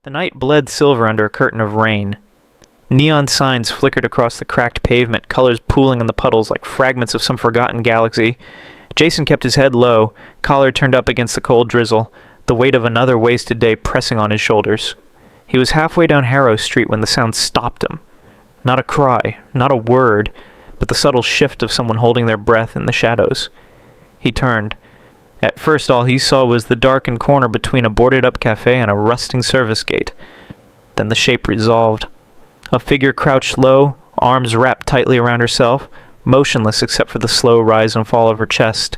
The night bled silver under a curtain of rain. Neon signs flickered across the cracked pavement, colors pooling in the puddles like fragments of some forgotten galaxy. Jason kept his head low, collar turned up against the cold drizzle, the weight of another wasted day pressing on his shoulders. He was halfway down Harrow Street when the sound stopped him. Not a cry, not a word, but the subtle shift of someone holding their breath in the shadows. He turned. At first all he saw was the darkened corner between a boarded-up cafe and a rusting service gate. Then the shape resolved. A figure crouched low, arms wrapped tightly around herself, motionless except for the slow rise and fall of her chest.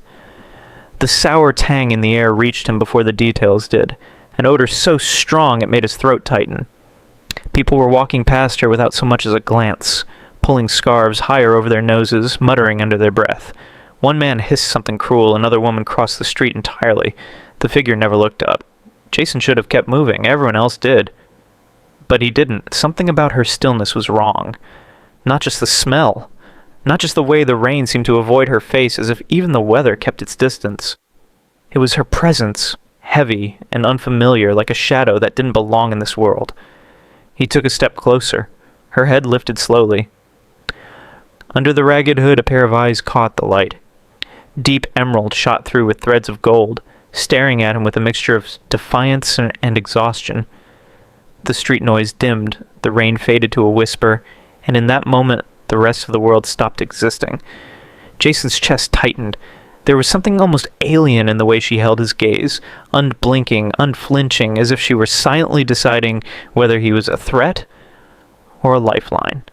The sour tang in the air reached him before the details did, an odor so strong it made his throat tighten. People were walking past her without so much as a glance, pulling scarves higher over their noses, muttering under their breath. One man hissed something cruel, another woman crossed the street entirely. The figure never looked up. Jason should have kept moving, everyone else did. But he didn't. Something about her stillness was wrong. Not just the smell. Not just the way the rain seemed to avoid her face, as if even the weather kept its distance. It was her presence, heavy and unfamiliar, like a shadow that didn't belong in this world. He took a step closer. Her head lifted slowly. Under the ragged hood, a pair of eyes caught the light. Deep emerald shot through with threads of gold, staring at him with a mixture of defiance and exhaustion. The street noise dimmed, the rain faded to a whisper, and in that moment, the rest of the world stopped existing. Jason's chest tightened. There was something almost alien in the way she held his gaze, unblinking, unflinching, as if she were silently deciding whether he was a threat or a lifeline.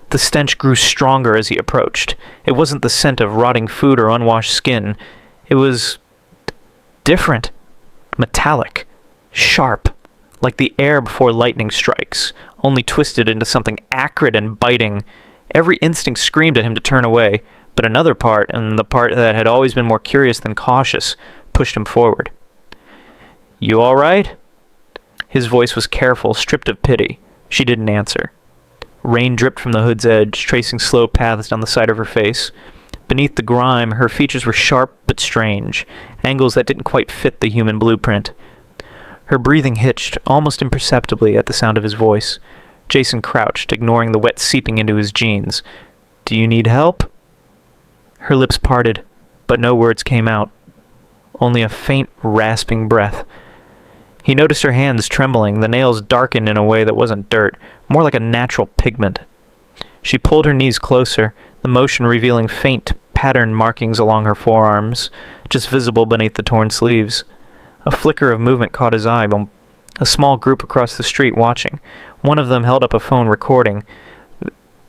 The stench grew stronger as he approached. It wasn't the scent of rotting food or unwashed skin. It was different, metallic, sharp, like the air before lightning strikes, only twisted into something acrid and biting. Every instinct screamed at him to turn away, but another part, and the part that had always been more curious than cautious, pushed him forward. "You all right?" His voice was careful, stripped of pity. She didn't answer. Rain dripped from the hood's edge, tracing slow paths down the side of her face. Beneath the grime, her features were sharp but strange, angles that didn't quite fit the human blueprint. Her breathing hitched, almost imperceptibly, at the sound of his voice. Jason crouched, ignoring the wet seeping into his jeans. "Do you need help?" Her lips parted, but no words came out. Only a faint, rasping breath. He noticed her hands trembling, the nails darkened in a way that wasn't dirt, more like a natural pigment. She pulled her knees closer, the motion revealing faint, patterned markings along her forearms, just visible beneath the torn sleeves. A flicker of movement caught his eye, a small group across the street watching. One of them held up a phone recording.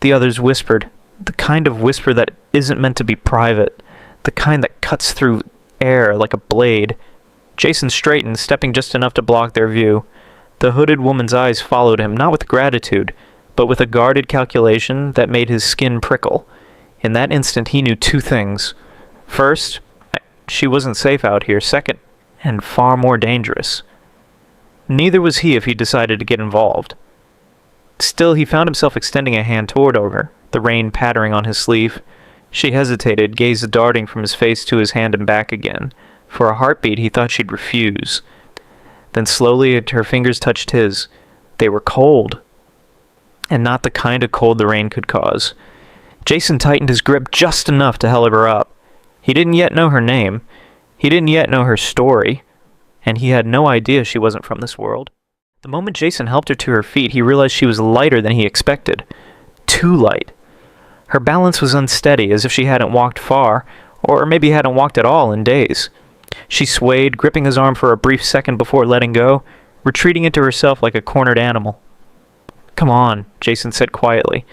The others whispered, the kind of whisper that isn't meant to be private, the kind that cuts through air like a blade. Jason straightened, stepping just enough to block their view. The hooded woman's eyes followed him, not with gratitude, but with a guarded calculation that made his skin prickle. In that instant, he knew two things. First, she wasn't safe out here. Second, and far more dangerous. Neither was he if he decided to get involved. Still, he found himself extending a hand toward her, the rain pattering on his sleeve. She hesitated, gaze darting from his face to his hand and back again. For a heartbeat, he thought she'd refuse. Then slowly, her fingers touched his. They were cold, and not the kind of cold the rain could cause. Jason tightened his grip just enough to help her up. He didn't yet know her name. He didn't yet know her story, and he had no idea she wasn't from this world. The moment Jason helped her to her feet, he realized she was lighter than he expected. Too light. Her balance was unsteady, as if she hadn't walked far, or maybe hadn't walked at all in days. She swayed, gripping his arm for a brief second before letting go, retreating into herself like a cornered animal. "Come on," Jason said quietly,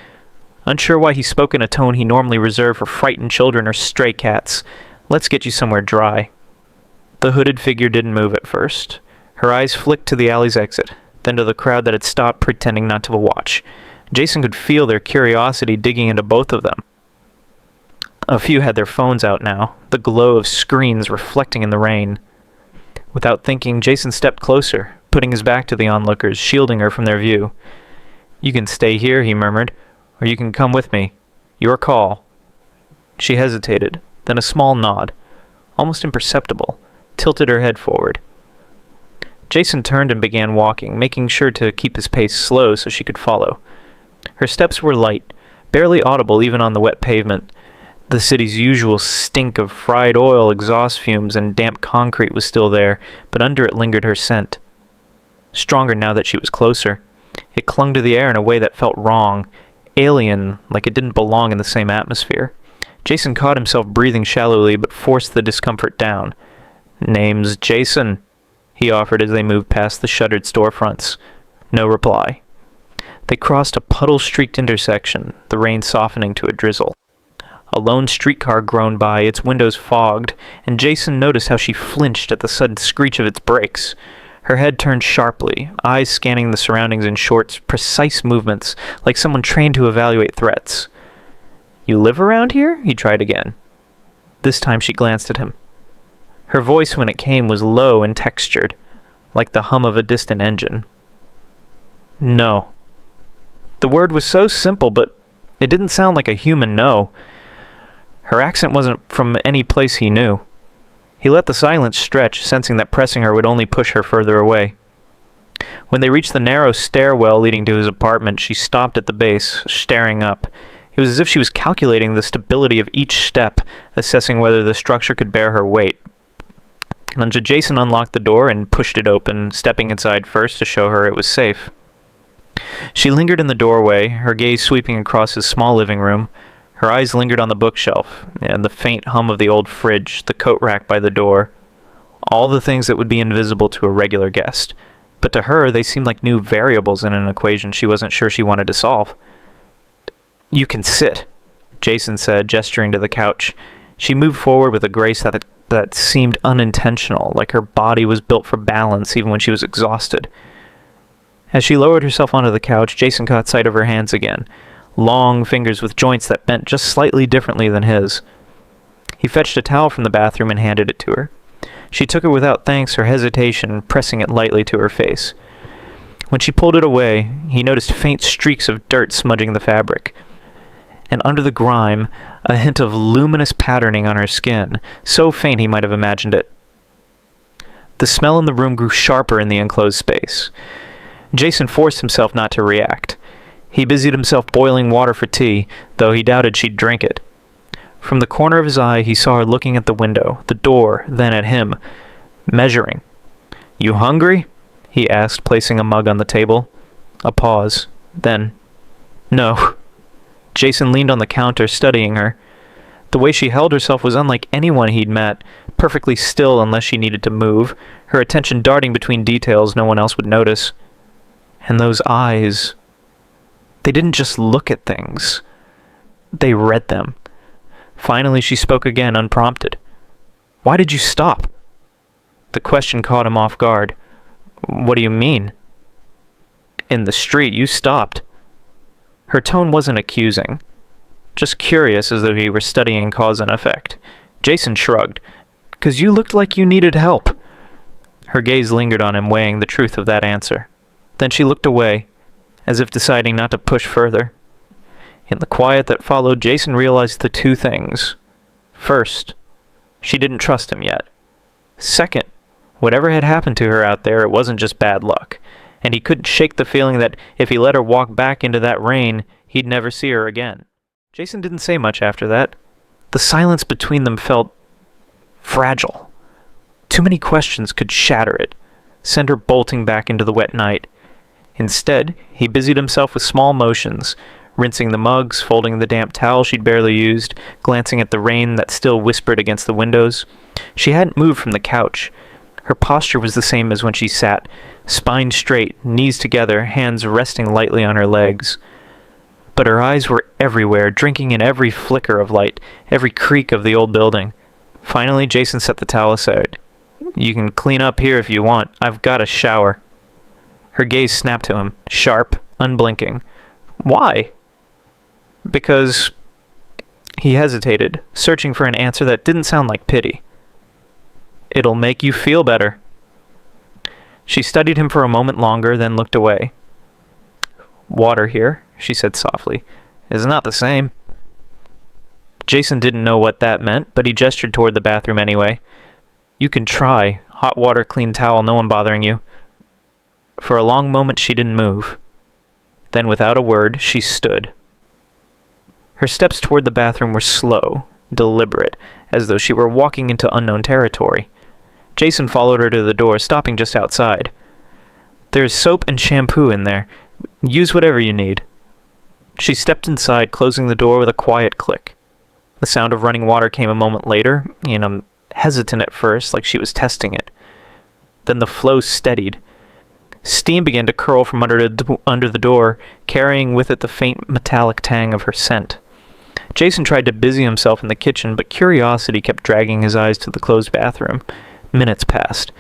unsure why he spoke in a tone he normally reserved for frightened children or stray cats. "Let's get you somewhere dry." The hooded figure didn't move at first. Her eyes flicked to the alley's exit, then to the crowd that had stopped pretending not to watch. Jason could feel their curiosity digging into both of them. A few had their phones out now, the glow of screens reflecting in the rain. Without thinking, Jason stepped closer, putting his back to the onlookers, shielding her from their view. "You can stay here," he murmured, "or you can come with me. Your call." She hesitated, then a small nod, almost imperceptible, tilted her head forward. Jason turned and began walking, making sure to keep his pace slow so she could follow. Her steps were light, barely audible even on the wet pavement. The city's usual stink of fried oil, exhaust fumes, and damp concrete was still there, but under it lingered her scent. Stronger now that she was closer. It clung to the air in a way that felt wrong, alien, like it didn't belong in the same atmosphere. Jason caught himself breathing shallowly, but forced the discomfort down. "Name's Jason," he offered as they moved past the shuttered storefronts. No reply. They crossed a puddle-streaked intersection, the rain softening to a drizzle. A lone streetcar groaned by, its windows fogged, and Jason noticed how she flinched at the sudden screech of its brakes. Her head turned sharply, eyes scanning the surroundings in short, precise movements, like someone trained to evaluate threats. "You live around here?" he tried again. This time she glanced at him. Her voice, when it came, was low and textured, like the hum of a distant engine. "No." The word was so simple, but it didn't sound like a human no. Her accent wasn't from any place he knew. He let the silence stretch, sensing that pressing her would only push her further away. When they reached the narrow stairwell leading to his apartment, she stopped at the base, staring up. It was as if she was calculating the stability of each step, assessing whether the structure could bear her weight. And Jason unlocked the door and pushed it open, stepping inside first to show her it was safe. She lingered in the doorway, her gaze sweeping across his small living room. Her eyes lingered on the bookshelf, and the faint hum of the old fridge, the coat rack by the door. All the things that would be invisible to a regular guest. But to her, they seemed like new variables in an equation she wasn't sure she wanted to solve. "You can sit," Jason said, gesturing to the couch. She moved forward with a grace that seemed unintentional, like her body was built for balance even when she was exhausted. As she lowered herself onto the couch, Jason caught sight of her hands again. Long fingers with joints that bent just slightly differently than his. He fetched a towel from the bathroom and handed it to her. She took it without thanks or hesitation, pressing it lightly to her face. When she pulled it away, he noticed faint streaks of dirt smudging the fabric. And under the grime, a hint of luminous patterning on her skin, so faint he might have imagined it. The smell in the room grew sharper in the enclosed space. Jason forced himself not to react. He busied himself boiling water for tea, though he doubted she'd drink it. From the corner of his eye, he saw her looking at the window, the door, then at him, measuring. "You hungry?" he asked, placing a mug on the table. A pause. Then, "No." Jason leaned on the counter, studying her. The way she held herself was unlike anyone he'd met, perfectly still unless she needed to move, her attention darting between details no one else would notice. And those eyes... They didn't just look at things. They read them. Finally, she spoke again, unprompted. "Why did you stop?" The question caught him off guard. "What do you mean?" "In the street, you stopped." Her tone wasn't accusing, just curious, as though he were studying cause and effect. Jason shrugged. "'Cause you looked like you needed help." Her gaze lingered on him, weighing the truth of that answer. Then she looked away, as if deciding not to push further. In the quiet that followed, Jason realized the two things. First, she didn't trust him yet. Second, whatever had happened to her out there, it wasn't just bad luck, and he couldn't shake the feeling that if he let her walk back into that rain, he'd never see her again. Jason didn't say much after that. The silence between them felt fragile. Too many questions could shatter it, send her bolting back into the wet night. Instead, he busied himself with small motions, rinsing the mugs, folding the damp towel she'd barely used, glancing at the rain that still whispered against the windows. She hadn't moved from the couch. Her posture was the same as when she sat, spine straight, knees together, hands resting lightly on her legs. But her eyes were everywhere, drinking in every flicker of light, every creak of the old building. Finally, Jason set the towel aside. "You can clean up here if you want. I've got a shower." Her gaze snapped to him, sharp, unblinking. "Why?" "Because..." He hesitated, searching for an answer that didn't sound like pity. "It'll make you feel better." She studied him for a moment longer, then looked away. "Water here," she said softly, "is not the same." Jason didn't know what that meant, but he gestured toward the bathroom anyway. "You can try. Hot water, clean towel, no one bothering you. For a long moment she didn't move. Then, without a word, she stood. Her steps toward the bathroom were slow, deliberate, as though she were walking into unknown territory. Jason followed her to the door, stopping just outside. "There's soap and shampoo in there. Use whatever you need." She stepped inside, closing the door with a quiet click. The sound of running water came a moment later, hesitant at first, like she was testing it. Then the flow steadied. Steam began to curl from under the door, carrying with it the faint metallic tang of her scent. Jason tried to busy himself in the kitchen, but curiosity kept dragging his eyes to the closed bathroom. Minutes passed.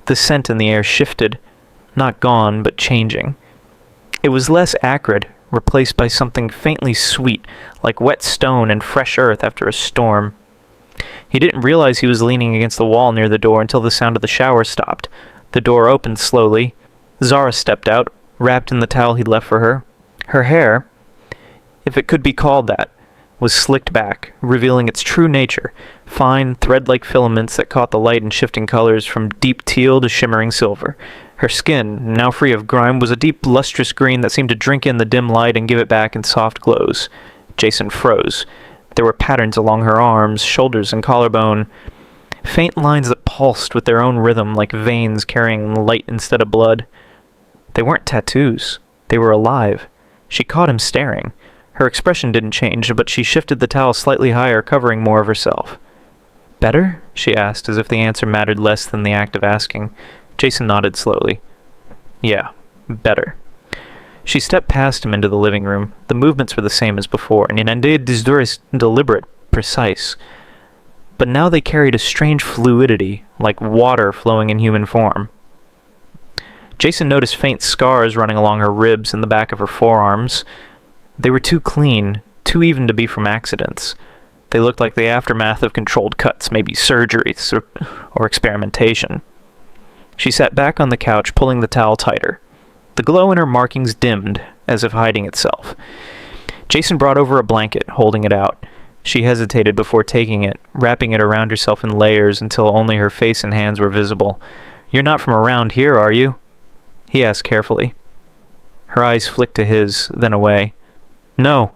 The scent in the air shifted, not gone, but changing. It was less acrid, replaced by something faintly sweet, like wet stone and fresh earth after a storm. He didn't realize he was leaning against the wall near the door until the sound of the shower stopped. The door opened slowly. Xara stepped out, wrapped in the towel he'd left for her. Her hair, if it could be called that, was slicked back, revealing its true nature, fine, thread-like filaments that caught the light in shifting colors from deep teal to shimmering silver. Her skin, now free of grime, was a deep, lustrous green that seemed to drink in the dim light and give it back in soft glows. Jason froze. There were patterns along her arms, shoulders, and collarbone, faint lines that pulsed with their own rhythm like veins carrying light instead of blood. They weren't tattoos. They were alive. She caught him staring. Her expression didn't change, but she shifted the towel slightly higher, covering more of herself. "Better?" she asked, as if the answer mattered less than the act of asking. Jason nodded slowly. "Yeah, better." She stepped past him into the living room. The movements were the same as before, and indeed deliberate, precise. But now they carried a strange fluidity, like water flowing in human form. Jason noticed faint scars running along her ribs and the back of her forearms. They were too clean, too even to be from accidents. They looked like the aftermath of controlled cuts, maybe surgeries or experimentation. She sat back on the couch, pulling the towel tighter. The glow in her markings dimmed, as if hiding itself. Jason brought over a blanket, holding it out. She hesitated before taking it, wrapping it around herself in layers until only her face and hands were visible. "You're not from around here, are you?" he asked carefully. Her eyes flicked to his, then away. "No."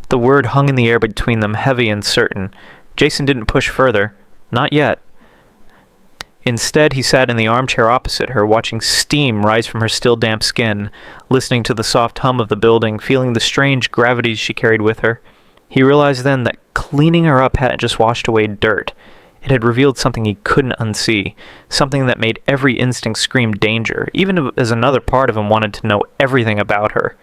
The word hung in the air between them, heavy and certain. Jason didn't push further. Not yet. Instead, he sat in the armchair opposite her, watching steam rise from her still damp skin, listening to the soft hum of the building, feeling the strange gravities she carried with her. He realized then that cleaning her up hadn't just washed away dirt. It had revealed something he couldn't unsee, something that made every instinct scream danger, even as another part of him wanted to know everything about her.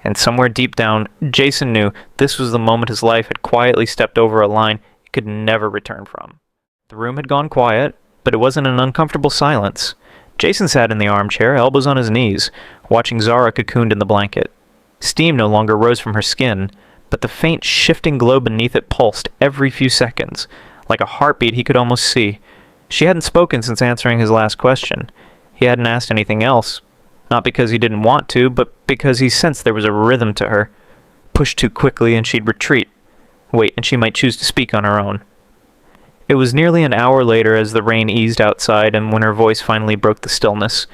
And somewhere deep down, Jason knew this was the moment his life had quietly stepped over a line it could never return from. The room had gone quiet, but it wasn't an uncomfortable silence. Jason sat in the armchair, elbows on his knees, watching Xara cocooned in the blanket. Steam no longer rose from her skin, but the faint, shifting glow beneath it pulsed every few seconds, like a heartbeat he could almost see. She hadn't spoken since answering his last question. He hadn't asked anything else, not because he didn't want to, but because he sensed there was a rhythm to her. Push too quickly and she'd retreat. Wait, and she might choose to speak on her own. It was nearly an hour later as the rain eased outside and when her voice finally broke the stillness.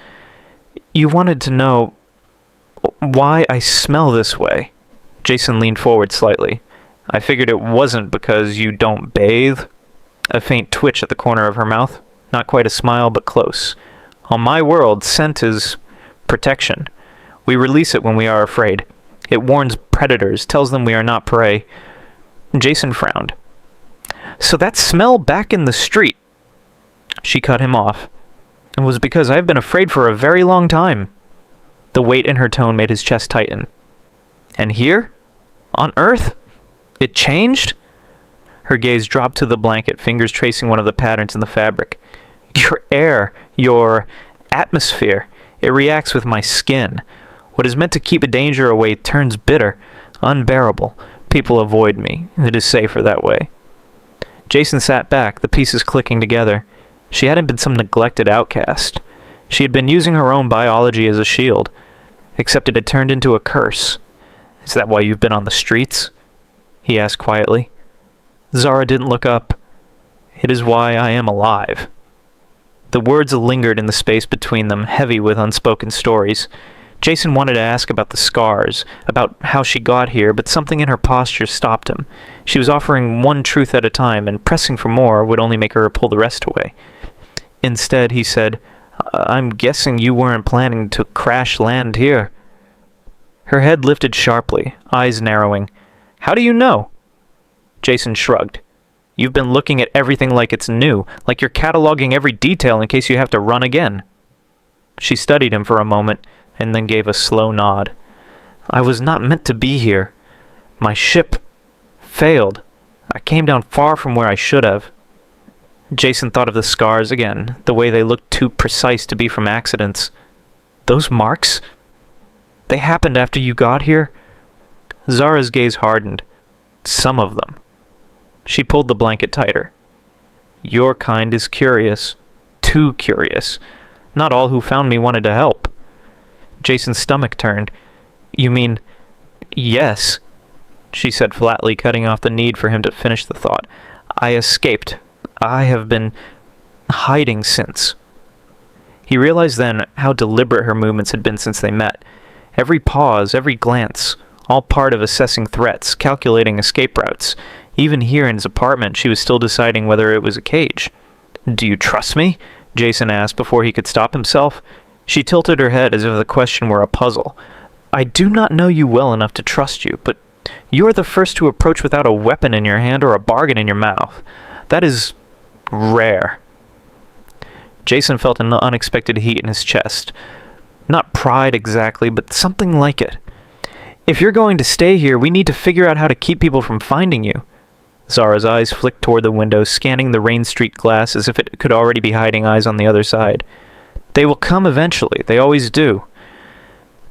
"You wanted to know why I smell this way." Jason leaned forward slightly. "I figured it wasn't because you don't bathe." A faint twitch at the corner of her mouth. Not quite a smile, but close. "On my world, scent is protection. We release it when we are afraid. It warns predators, tells them we are not prey." Jason frowned. "So that smell back in the street," she cut him off, "it was because I've been afraid for a very long time." The weight in her tone made his chest tighten. "And here? On Earth? It changed?" Her gaze dropped to the blanket, fingers tracing one of the patterns in the fabric. "Your air, your atmosphere, it reacts with my skin. What is meant to keep a danger away turns bitter, unbearable. People avoid me. It is safer that way." Jason sat back, the pieces clicking together. She hadn't been some neglected outcast. She had been using her own biology as a shield, except it had turned into a curse. "Is that why you've been on the streets?" he asked quietly. Xara didn't look up. "It is why I am alive." The words lingered in the space between them, heavy with unspoken stories. Jason wanted to ask about the scars, about how she got here, but something in her posture stopped him. She was offering one truth at a time, and pressing for more would only make her pull the rest away. Instead, he said, "I'm guessing you weren't planning to crash land here." Her head lifted sharply, eyes narrowing. "How do you know?" Jason shrugged. "You've been looking at everything like it's new, like you're cataloging every detail in case you have to run again." She studied him for a moment, and then gave a slow nod. "I was not meant to be here. My ship failed. I came down far from where I should have." Jason thought of the scars again, the way they looked too precise to be from accidents. "Those marks? They happened after you got here?" Xara's gaze hardened. "Some of them." She pulled the blanket tighter. "Your kind is curious. Too curious. Not all who found me wanted to help." Jason's stomach turned. "You mean, yes," she said flatly, cutting off the need for him to finish the thought. "I escaped. I have been hiding since." He realized then how deliberate her movements had been since they met. Every pause, every glance, all part of assessing threats, calculating escape routes. Even here in his apartment, she was still deciding whether it was a cage. "Do you trust me?" Jason asked before he could stop himself. She tilted her head as if the question were a puzzle. "I do not know you well enough to trust you, but you are the first to approach without a weapon in your hand or a bargain in your mouth. That is rare." Jason felt an unexpected heat in his chest. Not pride exactly, but something like it. "If you're going to stay here, we need to figure out how to keep people from finding you." Xara's eyes flicked toward the window, scanning the Rain Street glass as if it could already be hiding eyes on the other side. "They will come eventually. They always do."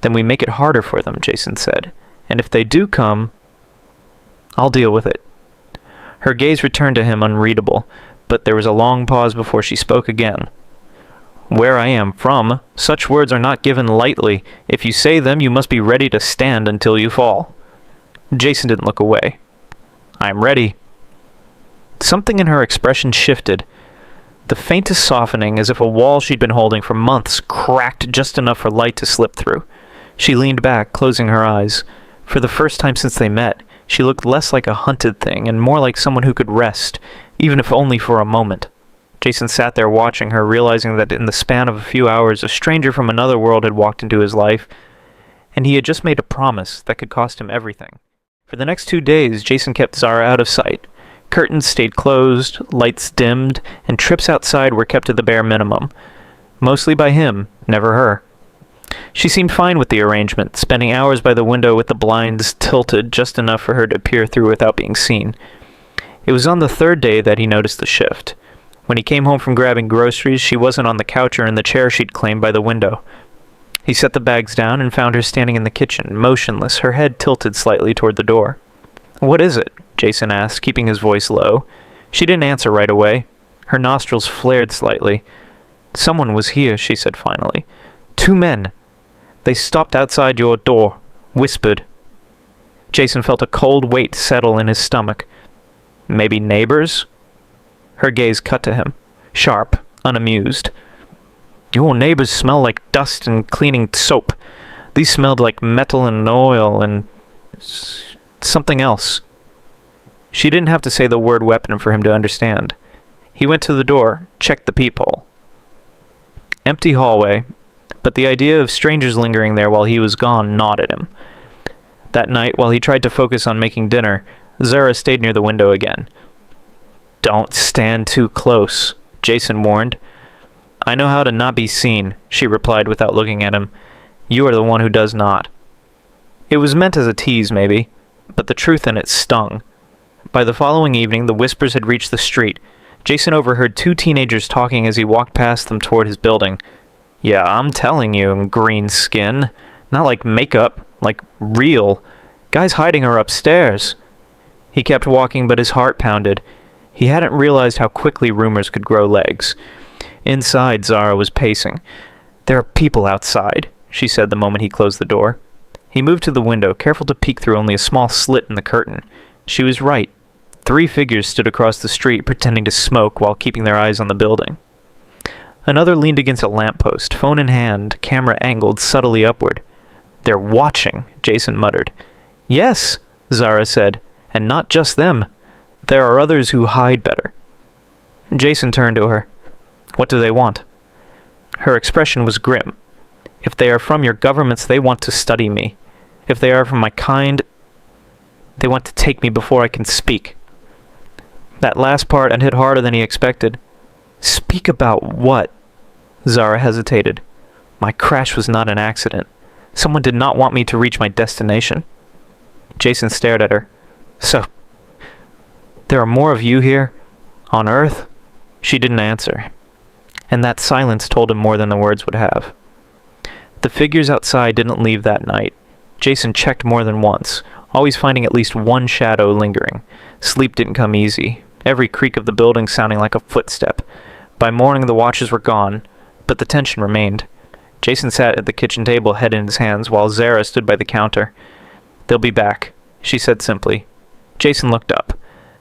"Then we make it harder for them," Jason said. "And if they do come, I'll deal with it." Her gaze returned to him unreadable, but there was a long pause before she spoke again. "Where I am from, such words are not given lightly. If you say them, you must be ready to stand until you fall." Jason didn't look away. "I'm ready." Something in her expression shifted. The faintest softening, as if a wall she'd been holding for months cracked just enough for light to slip through. She leaned back, closing her eyes. For the first time since they met, she looked less like a hunted thing and more like someone who could rest, even if only for a moment. Jason sat there watching her, realizing that in the span of a few hours, a stranger from another world had walked into his life, and he had just made a promise that could cost him everything. For the next 2 days, Jason kept Xara out of sight. Curtains stayed closed, lights dimmed, and trips outside were kept to the bare minimum. Mostly by him, never her. She seemed fine with the arrangement, spending hours by the window with the blinds tilted just enough for her to peer through without being seen. It was on the 3rd day that he noticed the shift. When he came home from grabbing groceries, she wasn't on the couch or in the chair she'd claimed by the window. He set the bags down and found her standing in the kitchen, motionless, her head tilted slightly toward the door. "What is it?" Jason asked, keeping his voice low. She didn't answer right away. Her nostrils flared slightly. "Someone was here," she said finally. "2 men. They stopped outside your door, whispered." Jason felt a cold weight settle in his stomach. "Maybe neighbors?" Her gaze cut to him, sharp, unamused. "Your neighbors smell like dust and cleaning soap. These smelled like metal and oil and something else." She didn't have to say the word weapon for him to understand. He went to the door, checked the peephole. Empty hallway, but the idea of strangers lingering there while he was gone gnawed at him. That night, while he tried to focus on making dinner, Xara stayed near the window again. "Don't stand too close," Jason warned. "I know how to not be seen," she replied without looking at him. "You are the one who does not." It was meant as a tease, maybe, but the truth in it stung. By the following evening, the whispers had reached the street. Jason overheard 2 teenagers talking as he walked past them toward his building. "Yeah, I'm telling you, green skin. Not like makeup, like real. Guy's hiding her upstairs." He kept walking, but his heart pounded. He hadn't realized how quickly rumors could grow legs. Inside, Xara was pacing. "There are people outside," she said the moment he closed the door. He moved to the window, careful to peek through only a small slit in the curtain. She was right. 3 figures stood across the street, pretending to smoke while keeping their eyes on the building. Another leaned against a lamppost, phone in hand, camera angled subtly upward. "They're watching," Jason muttered. "Yes," Xara said, "and not just them. There are others who hide better." Jason turned to her. "What do they want?" Her expression was grim. "If they are from your governments, they want to study me. If they are from my kind, they want to take me before I can speak." That last part had hit harder than he expected. "Speak about what?" Xara hesitated. "My crash was not an accident. Someone did not want me to reach my destination." Jason stared at her. "So, there are more of you here? On Earth?" She didn't answer, and that silence told him more than the words would have. The figures outside didn't leave that night. Jason checked more than once, always finding at least one shadow lingering. Sleep didn't come easy, every creak of the building sounding like a footstep. By morning the watches were gone, but the tension remained. Jason sat at the kitchen table, head in his hands, while Xara stood by the counter. "They'll be back," she said simply. Jason looked up.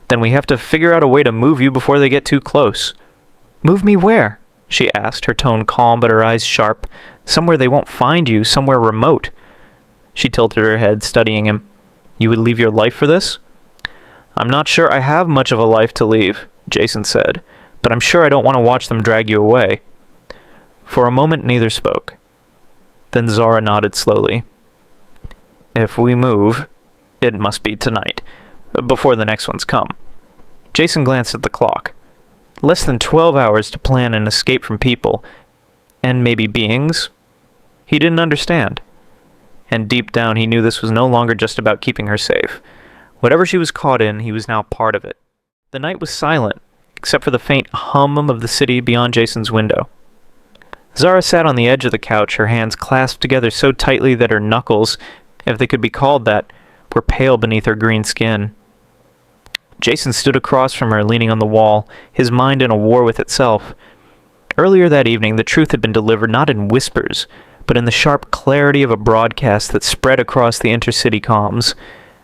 "Then we have to figure out a way to move you before they get too close." "Move me where?" she asked, her tone calm but her eyes sharp. "Somewhere they won't find you, somewhere remote." She tilted her head, studying him. "You would leave your life for this?" "I'm not sure I have much of a life to leave," Jason said, "but I'm sure I don't want to watch them drag you away." For a moment neither spoke. Then Xara nodded slowly. "If we move, it must be tonight, before the next ones come." Jason glanced at the clock. Less than 12 hours to plan an escape from people, and maybe beings? He didn't understand. And deep down he knew this was no longer just about keeping her safe. Whatever she was caught in, he was now part of it. The night was silent, except for the faint hum of the city beyond Jason's window. Xara sat on the edge of the couch, her hands clasped together so tightly that her knuckles, if they could be called that, were pale beneath her green skin. Jason stood across from her, leaning on the wall, his mind in a war with itself. Earlier that evening, the truth had been delivered not in whispers, but in the sharp clarity of a broadcast that spread across the intercity comms.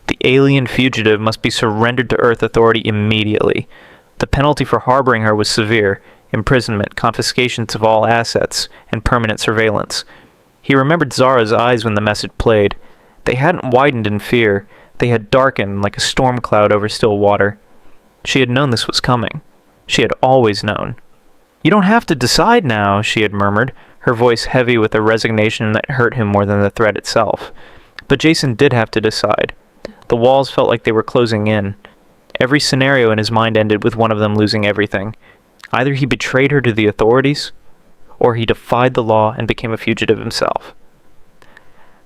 The alien fugitive must be surrendered to Earth authority immediately. The penalty for harboring her was severe: imprisonment, confiscations of all assets, and permanent surveillance. He remembered Xara's eyes when the message played. They hadn't widened in fear. They had darkened like a storm cloud over still water. She had known this was coming. She had always known. "You don't have to decide now," she had murmured, her voice heavy with a resignation that hurt him more than the threat itself. But Jason did have to decide. The walls felt like they were closing in. Every scenario in his mind ended with one of them losing everything. Either he betrayed her to the authorities, or he defied the law and became a fugitive himself.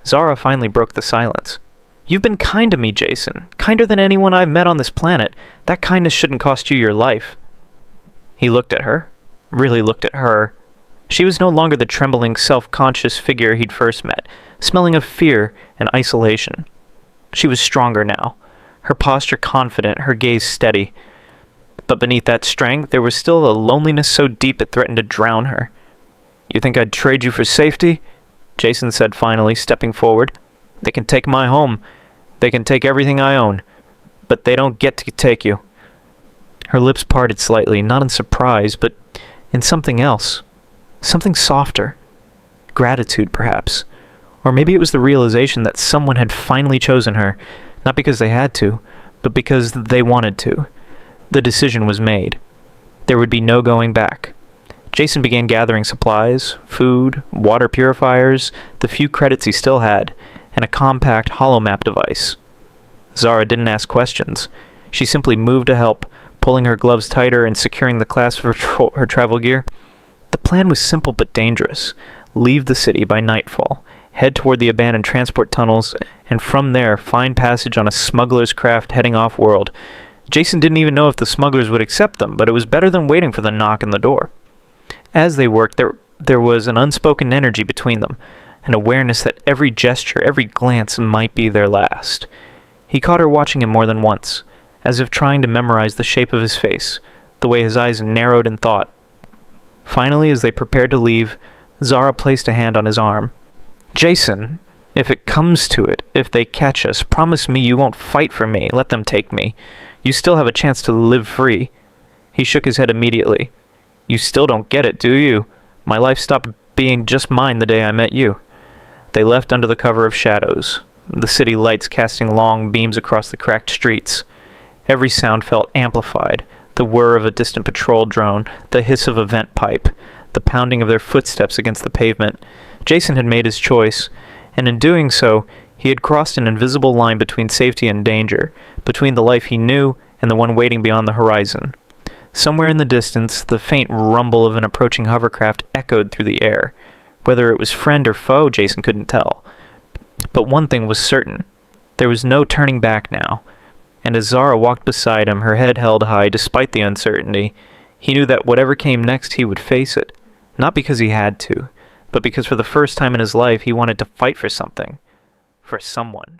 Xara finally broke the silence. "You've been kind to me, Jason. Kinder than anyone I've met on this planet. That kindness shouldn't cost you your life." He looked at her. Really looked at her. She was no longer the trembling, self-conscious figure he'd first met, smelling of fear and isolation. She was stronger now, her posture confident, her gaze steady. But beneath that strength, there was still a loneliness so deep it threatened to drown her. "You think I'd trade you for safety?" Jason said finally, stepping forward. "They can take my home. They can take everything I own. But they don't get to take you." Her lips parted slightly, not in surprise, but in something else. Something softer. Gratitude, perhaps. Or maybe it was the realization that someone had finally chosen her, not because they had to, but because they wanted to. The decision was made. There would be no going back. Jason began gathering supplies, food, water purifiers, the few credits he still had, and a compact holomap device. Xara didn't ask questions. She simply moved to help, pulling her gloves tighter and securing the clasp of her travel gear. The plan was simple but dangerous. Leave the city by nightfall, head toward the abandoned transport tunnels, and from there find passage on a smuggler's craft heading off-world. Jason didn't even know if the smugglers would accept them, but it was better than waiting for the knock on the door. As they worked, there was an unspoken energy between them, an awareness that every gesture, every glance might be their last. He caught her watching him more than once, as if trying to memorize the shape of his face, the way his eyes narrowed in thought. Finally, as they prepared to leave, Xara placed a hand on his arm. "Jason, if it comes to it, if they catch us, promise me you won't fight for me, let them take me. You still have a chance to live free." He shook his head immediately. "You still don't get it, do you? My life stopped being just mine the day I met you." They left under the cover of shadows, the city lights casting long beams across the cracked streets. Every sound felt amplified, the whir of a distant patrol drone, the hiss of a vent pipe, the pounding of their footsteps against the pavement. Jason had made his choice, and in doing so, he had crossed an invisible line between safety and danger, between the life he knew and the one waiting beyond the horizon. Somewhere in the distance, the faint rumble of an approaching hovercraft echoed through the air. Whether it was friend or foe, Jason couldn't tell. But one thing was certain. There was no turning back now. And as Xara walked beside him, her head held high despite the uncertainty, he knew that whatever came next he would face it. Not because he had to, but because for the first time in his life he wanted to fight for something. For someone.